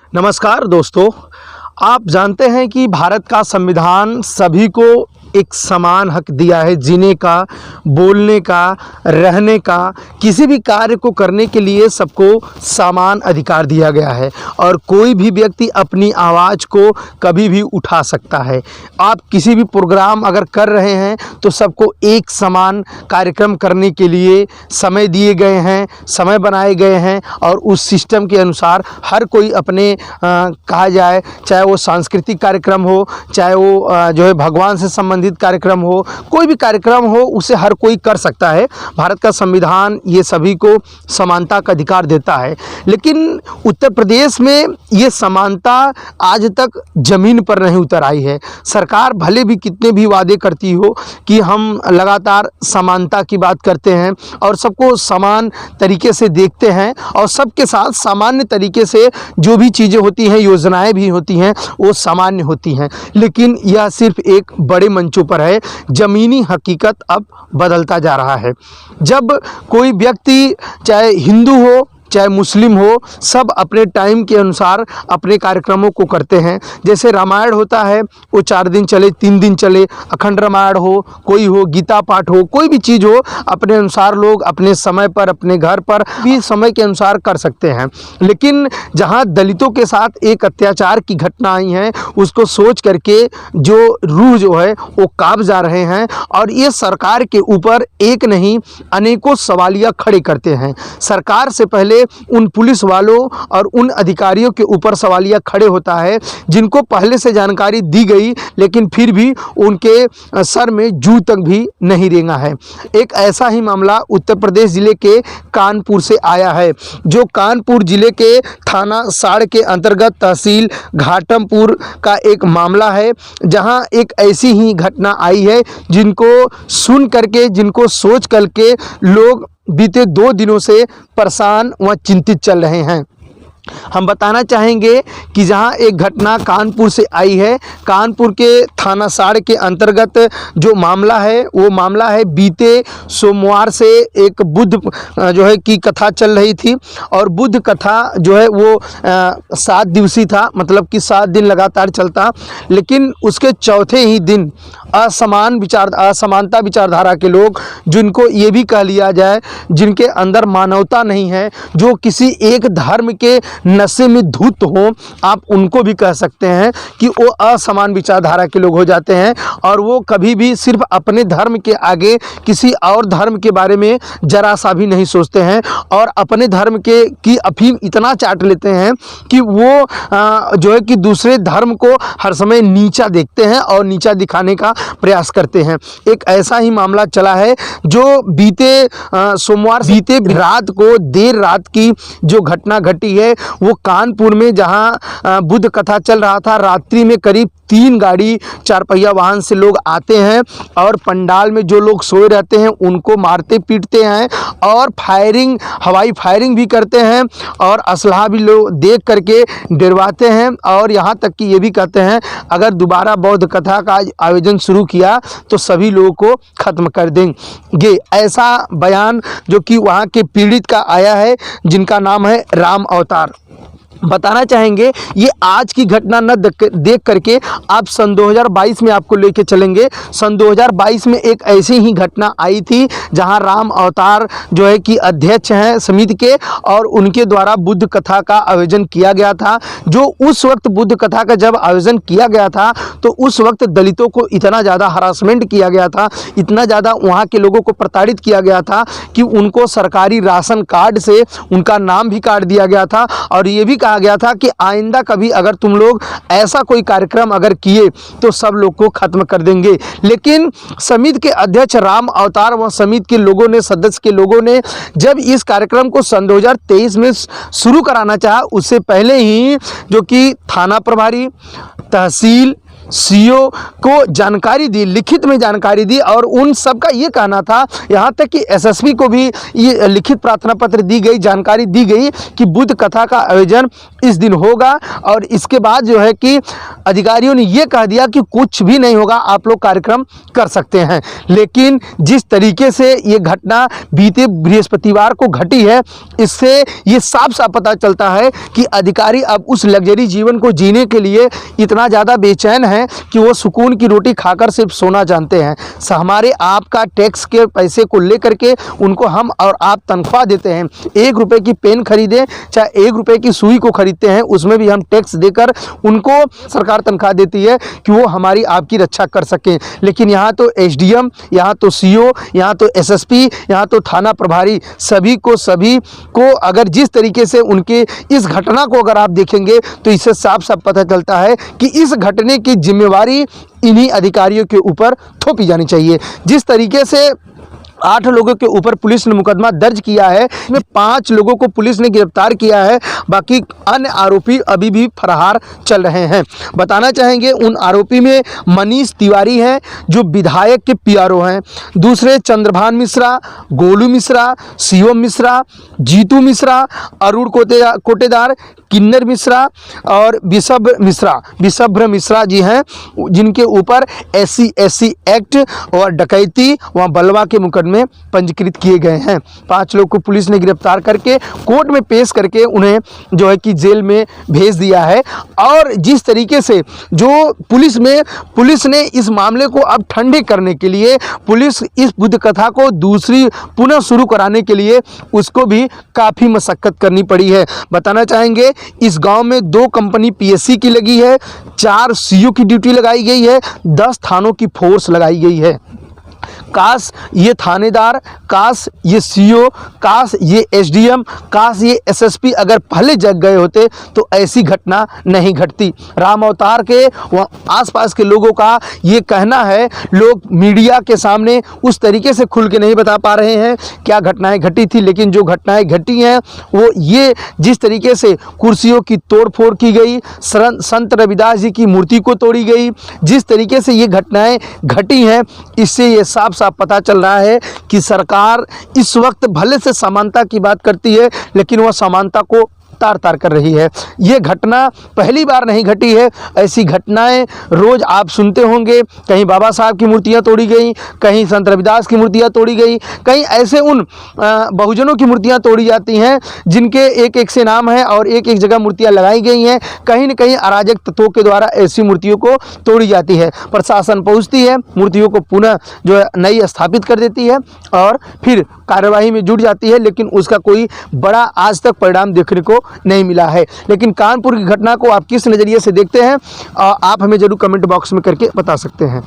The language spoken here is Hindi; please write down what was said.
नमस्कार दोस्तों। आप जानते हैं कि भारत का संविधान सभी को एक समान हक दिया है जीने का, बोलने का, रहने का, किसी भी कार्य को करने के लिए सबको समान अधिकार दिया गया है और कोई भी व्यक्ति अपनी आवाज़ को कभी भी उठा सकता है। आप किसी भी प्रोग्राम अगर कर रहे हैं तो सबको एक समान कार्यक्रम करने के लिए समय दिए गए हैं, समय बनाए गए हैं और उस सिस्टम के अनुसार हर कोई अपने कहा जाए, चाहे वो सांस्कृतिक कार्यक्रम हो, चाहे वो जो है भगवान से संबंधित कार्यक्रम हो, कोई भी कार्यक्रम हो, उसे हर कोई कर सकता है। भारत का संविधान ये सभी को समानता का अधिकार देता है, लेकिन उत्तर प्रदेश में ये समानता आज तक ज़मीन पर नहीं उतर आई है। सरकार भले भी कितने भी वादे करती हो कि हम लगातार समानता की बात करते हैं और सबको समान तरीके से देखते हैं और सबके साथ सामान्य तरीके से जो भी चीज़ें होती हैं, योजनाएं भी होती हैं, वो सामान्य होती हैं, लेकिन यह सिर्फ एक बड़े मंचों पर है। ज़मीनी हकीकत अब बदलता जा रहा है। जब कोई व्यक्ति चाहे हिंदू हो चाहे मुस्लिम हो, सब अपने टाइम के अनुसार अपने कार्यक्रमों को करते हैं। जैसे रामायण होता है वो 4 दिन चले, 3 दिन चले, अखंड रामायण हो, कोई हो, गीता पाठ हो, कोई भी चीज़ हो, अपने अनुसार लोग अपने समय पर अपने घर पर भी समय के अनुसार कर सकते हैं। लेकिन जहां दलितों के साथ एक अत्याचार की घटना आई है, उसको सोच करके जो रूह जो है वो काँप जा रहे हैं और ये सरकार के ऊपर एक नहीं अनेकों सवालिया खड़े करते हैं। सरकार से पहले उन पुलिस वालों और उन अधिकारियों के ऊपर सवालिया खड़े होता है जिनको पहले से जानकारी दी गई, लेकिन फिर भी उनके सर में जू तक भी नहीं रेंगा है। एक ऐसा ही मामला उत्तर प्रदेश ज़िले के कानपुर से आया है, जो कानपुर ज़िले के थाना साड़ के अंतर्गत तहसील घाटमपुर का एक मामला है, जहां एक ऐसी ही घटना आई है जिनको सुन करके, जिनको सोच करके लोग बीते 2 दिनों से परेशान व चिंतित चल रहे हैं। हम बताना चाहेंगे कि जहां एक घटना कानपुर से आई है, कानपुर के थाना साड़ के अंतर्गत जो मामला है वो मामला है बीते सोमवार से एक बुद्ध जो है की कथा चल रही थी और बुद्ध कथा जो है वो 7 दिवसीय था, मतलब कि 7 दिन लगातार चलता, लेकिन उसके चौथे ही दिन असमानता विचारधारा के लोग, जिनको ये भी कह लिया जाए जिनके अंदर मानवता नहीं है, जो किसी एक धर्म के नशे में धुत हो, आप उनको भी कह सकते हैं कि वो असमान विचारधारा के लोग हो जाते हैं और वो कभी भी सिर्फ अपने धर्म के आगे किसी और धर्म के बारे में जरा सा भी नहीं सोचते हैं और अपने धर्म के की अफीम इतना चाट लेते हैं कि वो जो है कि दूसरे धर्म को हर समय नीचा देखते हैं और नीचा दिखाने का प्रयास करते हैं। एक ऐसा ही मामला चला है जो बीते सोमवार बीते रात को देर रात की जो घटना घटी है वो कानपुर में, जहां बुद्ध कथा चल रहा था, रात्रि में करीब 3 गाड़ी 4 पहिया वाहन से लोग आते हैं और पंडाल में जो लोग सोए रहते हैं उनको मारते पीटते हैं और फायरिंग, हवाई फायरिंग भी करते हैं और असलहा भी लोग देख करके डरवाते हैं और यहाँ तक कि ये भी कहते हैं अगर दोबारा बौद्ध कथा का आयोजन शुरू किया तो सभी लोगों को ख़त्म कर देंगे। ऐसा बयान जो कि वहाँ के पीड़ित का आया है, जिनका नाम है राम अवतार। बताना चाहेंगे ये आज की घटना न देख करके आप सन 2022 में आपको लेके चलेंगे। सन 2022 में एक ऐसी ही घटना आई थी जहां राम अवतार जो है कि अध्यक्ष हैं समिति के और उनके द्वारा बुद्ध कथा का आयोजन किया गया था। जो उस वक्त बुद्ध कथा का जब आयोजन किया गया था तो उस वक्त दलितों को इतना ज़्यादा हरासमेंट किया गया था, इतना ज़्यादा वहाँ के लोगों को प्रताड़ित किया गया था कि उनको सरकारी राशन कार्ड से उनका नाम भी काट दिया गया था और ये भी कहा गया था कि आइंदा कभी अगर तुम लोग ऐसा कोई कार्यक्रम अगर किए तो सब लोग को खत्म कर देंगे। लेकिन समिति के अध्यक्ष राम अवतार व समिति के लोगों ने, सदस्य के लोगों ने जब इस कार्यक्रम को सन 2023 में शुरू कराना चाहा, उससे पहले ही जो कि थाना प्रभारी, तहसील, सीईओ को जानकारी दी, लिखित में जानकारी दी और उन सब का ये कहना था, यहाँ तक कि एसएसपी को भी ये लिखित प्रार्थना पत्र दी गई, जानकारी दी गई कि बुद्ध कथा का आयोजन इस दिन होगा और इसके बाद जो है कि अधिकारियों ने ये कह दिया कि कुछ भी नहीं होगा, आप लोग कार्यक्रम कर सकते हैं। लेकिन जिस तरीके से ये घटना बीते बृहस्पतिवार को घटी है, इससे ये साफ साफ पता चलता है कि अधिकारी अब उस लग्जरी जीवन को जीने के लिए इतना ज़्यादा बेचैन है कि वो सुकून की रोटी खाकर सिर्फ सोना जानते हैं। हमारे आपका टैक्स के पैसे को लेकर के उनको हम और आप तनख्वाह देते हैं। 1 रुपये की पेन खरीदें चाहे 1 रुपये की सुई को खरीदते हैं, उसमें भी हम टैक्स देकर उनको सरकार तनख्वाह देती है कि वो हमारी आपकी रक्षा कर सकें। लेकिन यहाँ तो एसडीएम, यहाँ तो सीईओ, यहाँ तो एसएसपी, यहाँ तो थाना प्रभारी, सभी को अगर जिस तरीके से उनके इस घटना को अगर आप देखेंगे तो इससे साफ साफ पता चलता है कि इस घटने की जिम्मेवारी इन्हीं अधिकारियों के ऊपर थोपी जानी चाहिए। जिस तरीके से 8 लोगों के ऊपर पुलिस ने मुकदमा दर्ज किया है, इसमें 5 लोगों को पुलिस ने गिरफ्तार किया है, बाकी अन्य आरोपी अभी भी फरार चल रहे हैं। बताना चाहेंगे उन आरोपी में मनीष तिवारी हैं जो विधायक के पीआरओ हैं, दूसरे चंद्रभान मिश्रा, गोलू मिश्रा, शिवम मिश्रा, जीतू मिश्रा, अरुण कोटेदार, किन्नर मिश्रा और विशभ्र मिश्रा जी हैं, जिनके ऊपर SC/SC एक्ट और डकैती व बलवा के मुकदमे पंजीकृत किए गए हैं। 5 लोग को पुलिस ने गिरफ्तार करके कोर्ट में पेश करके उन्हें जो है कि जेल में भेज दिया है। और जिस तरीके से जो पुलिस ने इस मामले को अब ठंडे करने के लिए, पुलिस इस बुद्ध कथा को दूसरी पुनः शुरू कराने के लिए उसको भी काफ़ी मशक्कत करनी पड़ी है। बताना चाहेंगे इस गांव में 2 कंपनी PSC की लगी है, 4 सीईओ की ड्यूटी लगाई गई है, 10 थानों की फोर्स लगाई गई है। काश ये थानेदार, काश ये सीईओ, काश ये एसडीएम, काश ये एसएसपी अगर पहले जग गए होते तो ऐसी घटना नहीं घटती। राम अवतार के व आसपास के लोगों का ये कहना है, लोग मीडिया के सामने उस तरीके से खुल के नहीं बता पा रहे हैं क्या घटनाएं घटी थी, लेकिन जो घटनाएं घटी हैं वो ये, जिस तरीके से कुर्सियों की तोड़फोड़ की गई, संत रविदास जी की मूर्ति को तोड़ी गई, जिस तरीके से ये घटनाएं घटी हैं, इससे ये साफ साफ पता चल रहा है कि सरकार इस वक्त भले से समानता की बात करती है, लेकिन वह समानता को तार तार कर रही है। ये घटना पहली बार नहीं घटी है, ऐसी घटनाएं रोज आप सुनते होंगे। कहीं बाबा साहब की मूर्तियां तोड़ी गई, कहीं संत रविदास की मूर्तियां तोड़ी गई, कहीं ऐसे उन बहुजनों की मूर्तियां तोड़ी जाती हैं जिनके एक एक से नाम है और एक एक जगह मूर्तियां लगाई गई हैं। कहीं न कहीं अराजक तत्वों के द्वारा ऐसी मूर्तियों को तोड़ी जाती है। प्रशासन पहुंचती है, मूर्तियों को पुनः जो है नई स्थापित कर देती है और फिर कार्यवाही में जुट जाती है, लेकिन उसका कोई बड़ा आज तक परिणाम देखने को नहीं मिला है। लेकिन कानपुर की घटना को आप किस नज़रिए से देखते हैं, आप हमें जरूर कमेंट बॉक्स में करके बता सकते हैं।